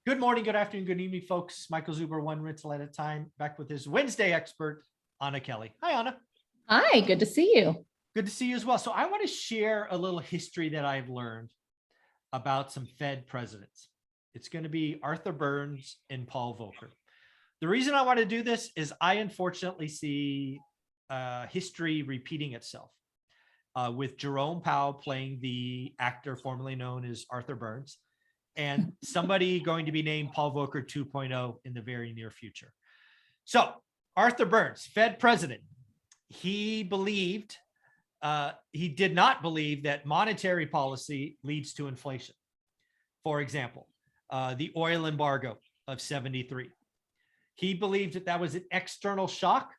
Good morning, good afternoon, good evening, folks. Michael Zuber, one rental at a time, back with his Wednesday expert, Anna Kelly. Hi, Anna. Hi, good to see you. Good to see you as well. So I want to share a little history that I've learned about some Fed presidents. It's going to be Arthur Burns and Paul Volcker. The reason I want to do this is I unfortunately see history repeating itself with Jerome Powell playing the actor formerly known as Arthur Burns, and somebody going to be named Paul Volcker 2.0 in the very near future. So Arthur Burns, Fed president, he did not believe that monetary policy leads to inflation. For example, the oil embargo of 73. He believed that that was an external shock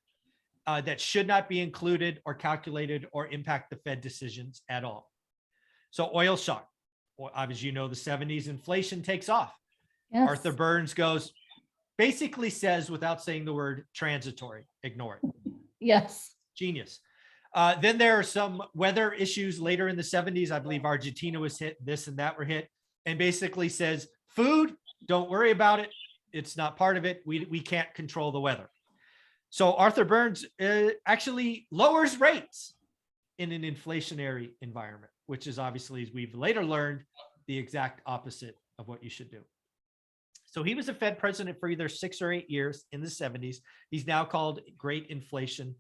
that should not be included or calculated or impact the Fed decisions at all. So oil shock. Well, as you know, the 70s inflation takes off. Yes. Arthur Burns basically says, without saying the word transitory, ignore it. Yes. Genius. Then there are some weather issues later in the 70s. I believe Argentina was hit, this and that were hit, and basically says, food, don't worry about it. It's not part of it. We can't control the weather. So Arthur Burns actually lowers rates in an inflationary environment, which is obviously, as we've later learned, the exact opposite of what you should do. So he was a Fed president for either 6 or 8 years in the 70s. He's now called Great Inflation.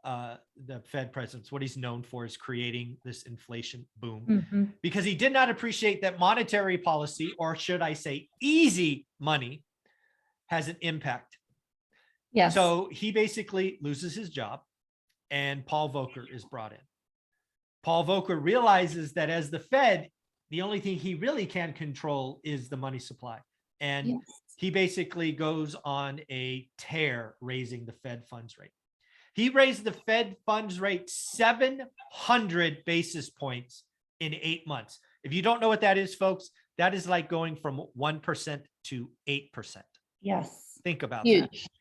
The Fed president, what he's known for is creating this inflation boom, because he did not appreciate that monetary policy, or should I say easy money, has an impact. Yes. So he basically loses his job, and Paul Volcker is brought in. Paul Volcker realizes that as the Fed, the only thing he really can control is the money supply. And he basically goes on a tear raising the Fed funds rate. He raised the Fed funds rate 700 basis points in 8 months. If you don't know what that is, folks, that is like going from 1% to 8%. Yes. Think about Huge. that.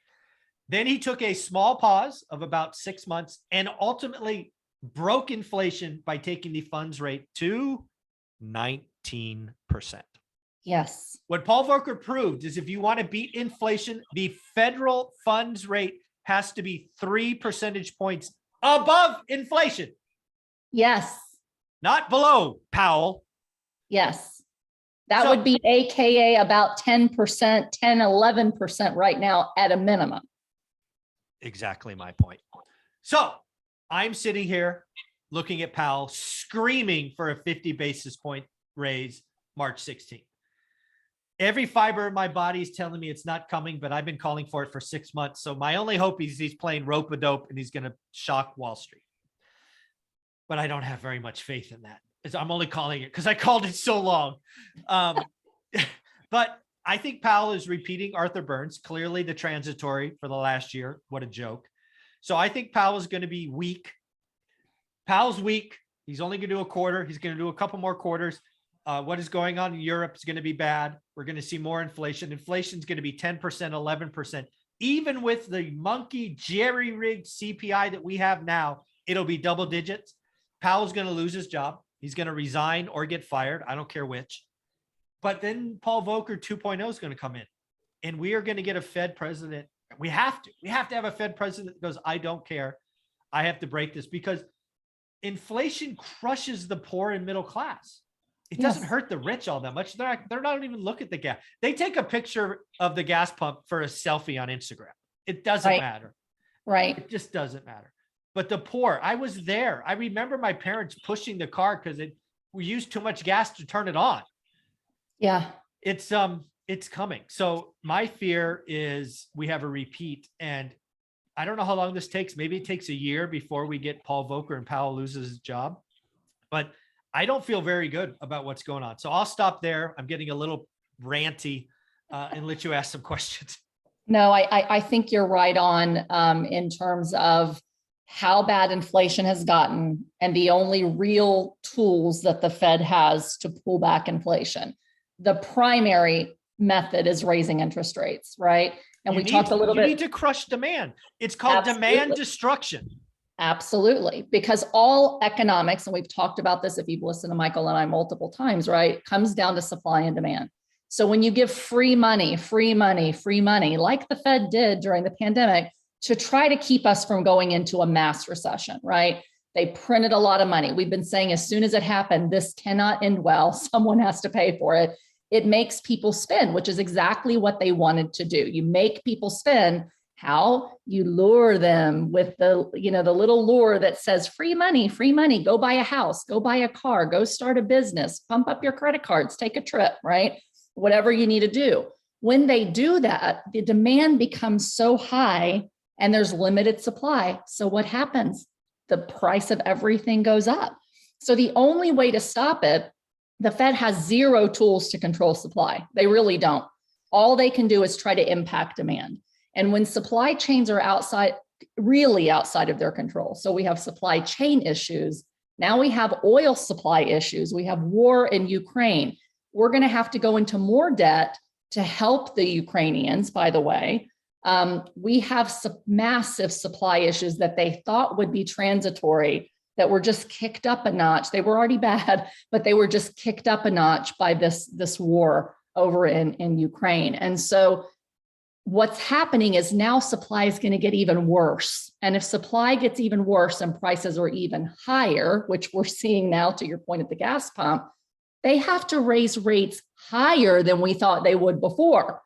Then he took a small pause of about 6 months and ultimately broke inflation by taking the funds rate to 19%. Yes. What Paul Volcker proved is if you want to beat inflation, the federal funds rate has to be 3 percentage points above inflation. Yes. Not below, Powell. Yes. That would be AKA about 10%, 10, 11% right now at a minimum. Exactly my point. So I'm sitting here looking at Powell screaming for a 50 basis point raise March 16th. Every fiber in my body is telling me it's not coming, but I've been calling for it for 6 months. So my only hope is he's playing rope-a-dope and he's going to shock Wall Street. But I don't have very much faith in that. I'm only calling it because I called it so long. But I think Powell is repeating Arthur Burns, clearly the transitory for the last year. What a joke. So I think Powell is going to be weak. Powell's weak. He's only going to do a quarter. He's going to do a couple more quarters. What is going on in Europe is going to be bad. We're going to see more inflation. Inflation is going to be 10%, 11%. Even with the monkey jerry-rigged CPI that we have now, it'll be double digits. Powell's going to lose his job. He's going to resign or get fired. I don't care which. But then Paul Volcker 2.0 is going to come in, and we are going to get a Fed president. We have to have a Fed president that goes, I don't care. I have to break this, because inflation crushes the poor and middle class. It doesn't hurt the rich all that much. They're not even look at the gas. They take a picture of the gas pump for a selfie on Instagram. It doesn't matter. Right. It just doesn't matter. But the poor, I was there. I remember my parents pushing the car because we used too much gas to turn it on. Yeah. It's coming. So my fear is we have a repeat, and I don't know how long this takes. Maybe it takes a year before we get Paul Volcker and Powell loses his job, but I don't feel very good about what's going on. So I'll stop there. I'm getting a little ranty and let you ask some questions. No, I think you're right on in terms of how bad inflation has gotten and the only real tools that the Fed has to pull back inflation. The primary method is raising interest rates, right? And we talked a little bit. You need to crush demand. It's called demand destruction. Absolutely. Because all economics, and we've talked about this if you've listened to Michael and I multiple times, right, comes down to supply and demand. So when you give free money, like the Fed did during the pandemic to try to keep us from going into a mass recession, right? They printed a lot of money. We've been saying as soon as it happened, this cannot end well. Someone has to pay for it. It makes people spend, which is exactly what they wanted to do. You make people spend. How? You lure them with the, the little lure that says free money, go buy a house, go buy a car, go start a business, pump up your credit cards, take a trip, right? Whatever you need to do. When they do that, the demand becomes so high and there's limited supply. So what happens? The price of everything goes up. So the only way to stop it, the Fed has zero tools to control supply. They really don't. All they can do is try to impact demand. And when supply chains are really outside of their control, so we have supply chain issues, now we have oil supply issues, we have war in Ukraine, we're going to have to go into more debt to help the Ukrainians, by the way. We have some massive supply issues that they thought would be transitory that were just kicked up a notch. They were already bad, but they were just kicked up a notch by this war over in Ukraine. And so what's happening is now supply is going to get even worse. And if supply gets even worse and prices are even higher, which we're seeing now to your point at the gas pump, they have to raise rates higher than we thought they would before.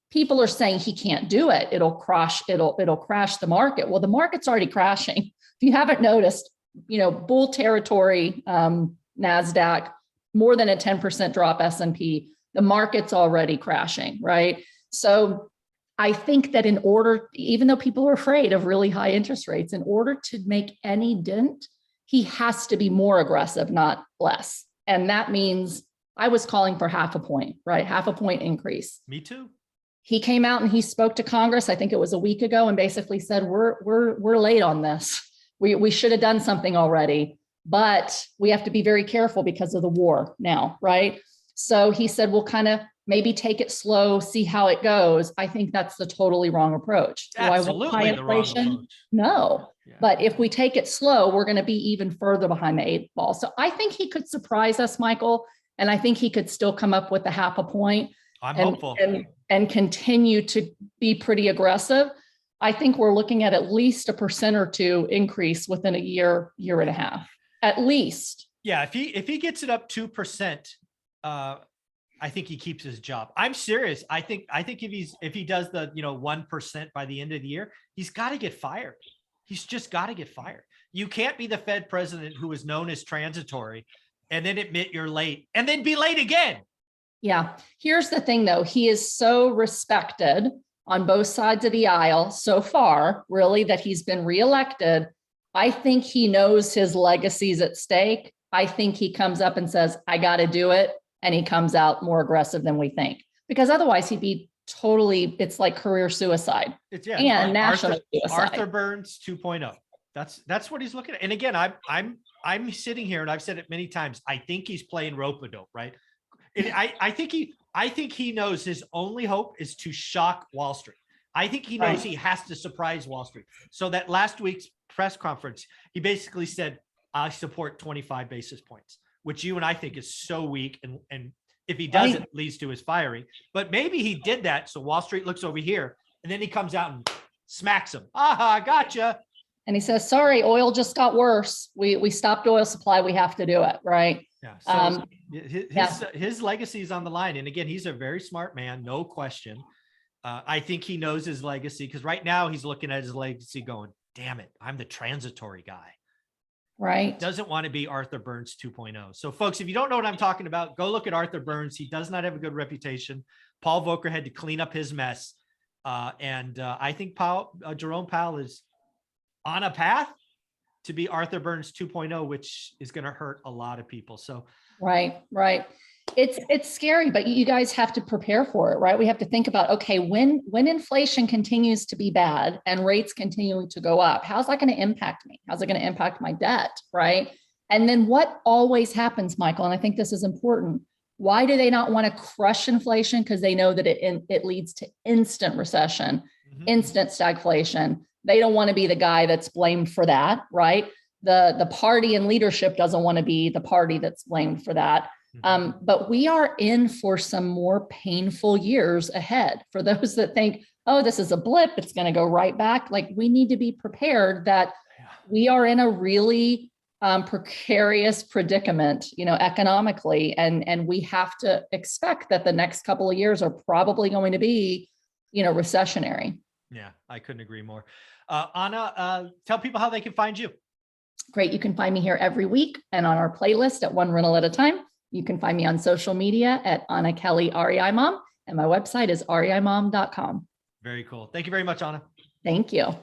People are saying he can't do it. It'll crash the market. Well, the market's already crashing. If you haven't noticed, bull territory, NASDAQ, more than a 10% drop S&P, the market's already crashing, right? So I think that in order, even though people are afraid of really high interest rates, in order to make any dent, he has to be more aggressive, not less. And that means I was calling for 0.5 point, right? 0.5 point increase. Me too. He came out and he spoke to Congress, I think it was a week ago, and basically said, we're late on this. We should have done something already, but we have to be very careful because of the war now, right? So he said, we'll kind of maybe take it slow, see how it goes. I think that's the totally wrong approach. Absolutely the wrong approach. No. Yeah. But if we take it slow, we're going to be even further behind the 8 ball. So I think he could surprise us, Michael, and I think he could still come up with a 0.5 point. I'm hopeful. And continue to be pretty aggressive. I think we're looking at least 1% or 2% increase within a year and a half, at least. Yeah, if he gets it up 2%, I think he keeps his job. I'm serious. I think if he does the 1% by the end of the year, he's got to get fired. He's just got to get fired. You can't be the Fed president who is known as transitory and then admit you're late and then be late again. Yeah. Here's the thing, though. He is so respected on both sides of the aisle so far, really, that he's been reelected. I think he knows his legacy's at stake. I think he comes up and says, I got to do it. And he comes out more aggressive than we think, because otherwise he'd be totally, it's like career suicide. And national suicide. Arthur Burns 2.0. That's what he's looking at. And again, I'm sitting here and I've said it many times. I think he's playing rope-a-dope, right? And I think he knows his only hope is to shock Wall Street. I think he knows he has to surprise Wall Street. So that last week's press conference, he basically said, I support 25 basis points, which you and I think is so weak. And if he doesn't, leads to his firing. But maybe he did that so Wall Street looks over here and then he comes out and smacks him. Aha, gotcha. And he says, sorry, oil just got worse. We stopped oil supply. We have to do it, right? Yeah. So his legacy is on the line. And again, he's a very smart man, no question. I think he knows his legacy because right now he's looking at his legacy going, damn it, I'm the transitory guy. Right. Doesn't want to be Arthur Burns 2.0. So folks, if you don't know what I'm talking about, go look at Arthur Burns. He does not have a good reputation. Paul Volcker had to clean up his mess. I think Jerome Powell is on a path to be Arthur Burns 2.0, which is going to hurt a lot of people. So, right. It's scary, but you guys have to prepare for it, right? We have to think about, okay, when inflation continues to be bad and rates continue to go up, how's that going to impact me? How's it going to impact my debt, right? And then what always happens, Michael, and I think this is important, why do they not want to crush inflation? Because they know that it leads to instant recession, instant stagflation. They don't want to be the guy that's blamed for that, right? The party and leadership doesn't want to be the party that's blamed for that. But we are in for some more painful years ahead. For those that think, oh, this is a blip, it's going to go right back. Like, we need to be prepared that we are in a really precarious predicament, economically, and we have to expect that the next couple of years are probably going to be, recessionary. Yeah, I couldn't agree more. Anna, tell people how they can find you. Great. You can find me here every week and on our playlist at One Rental at a Time. You can find me on social media at Anna Kelly REI Mom, and my website is reimom.com. Very cool. Thank you very much, Anna. Thank you.